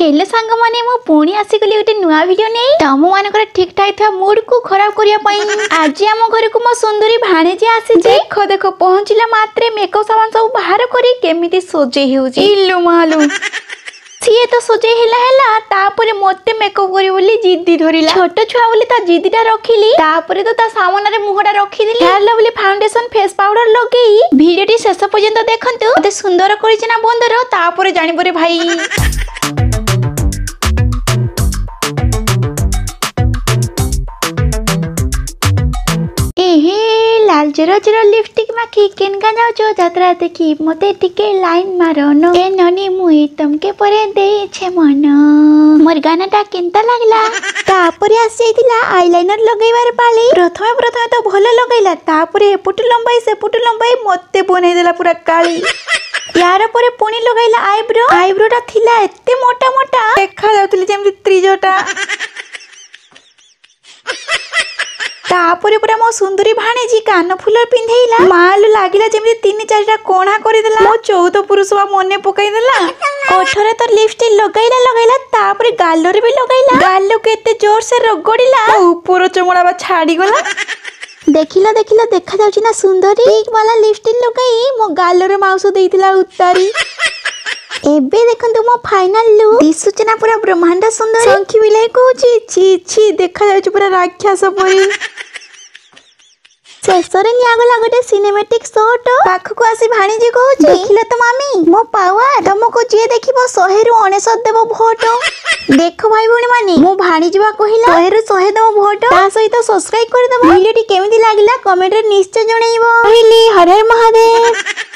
हेले सांग माने मो पुणी आसिकली गोटे नुआ वीडियो नहीं तम मानकर ठीक ठाक था मूड को खराब करिया पई आज आम घर को मो सुंदरी भाणेजी आसी देखो देखो पहुंचला मात्रे मेकअप सामान सब बाहर करी केमिति सजे हेउजी इल्लू मालू सीए तो सजे हेला तापरे मते मेकअप करी बोली जिद्दी धरिला छोट छुआ बोली ता जिद्दीटा रखिली तापरे तो ता सामने मुहटा रखिदिली हेला बोली फाउंडेशन फेस पाउडर लगेई वीडियोटी शेष पर्यंत देखंतु मते सुंदर करिछ ना बंदर तापरे जानिबो रे भाई लाल जरा जरा लिपस्टिक माखी केन का जाओ जो जात्रा देखी मते टिके लाइन मारो न ए ननी मुई तुमके परे दे छे मन मोर गानाटा केनता लागला तापरे आसी जाइतिला आईलाइनर लगेबार पाली प्रथमे तो भलो लगैला तापरे एपुटु लंबाई मते बनै देला पूरा काली यार परे पुणी लगैला आईब्रोटा थिला एते मोटा मोटा देखा जाउतली जेमति त्रिजटा तापरे पूरा मो सुंदरी भाणेजी कान फुलर पिंधेइला माल लागिला जेमति तीन चारटा कोणा करिदेला मो 14 पुरुषवा मने पकाई देला ओठरे तो लिपस्टिक लगैला तापरे गालरे भी लगैला गालो केते जोर से रगड़िला ऊपर चमड़ा बा छाड़ी गला देखिला देखा जाउची ना सुंदरी एक वाला लिपस्टिक लगाई मो गालरे माउस देइतिला उतारी एबे देखंतु मो फाइनल लुक दिसुचना पूरा ब्रह्मांड सुंदर संखी बिलाई कोची छी देखा जाउची पूरा राक्षस परी शेषरे नियागला गोटे सिनेमैटिक शॉट पाखको आसी भाणीजी कहूची देखिला तो मामी मो पावर तुमको जे देखिबो 100 रु 99 देबो भोट देखो भाई भणी माने मो भाणीजी बा कहिला 100 रु 100 देबो भोट ता सहित सब्सक्राइब कर देबो वीडियोटी केमिति लागिला कमेंट रे निश्चय जणैबो पहली हर हर महादेव।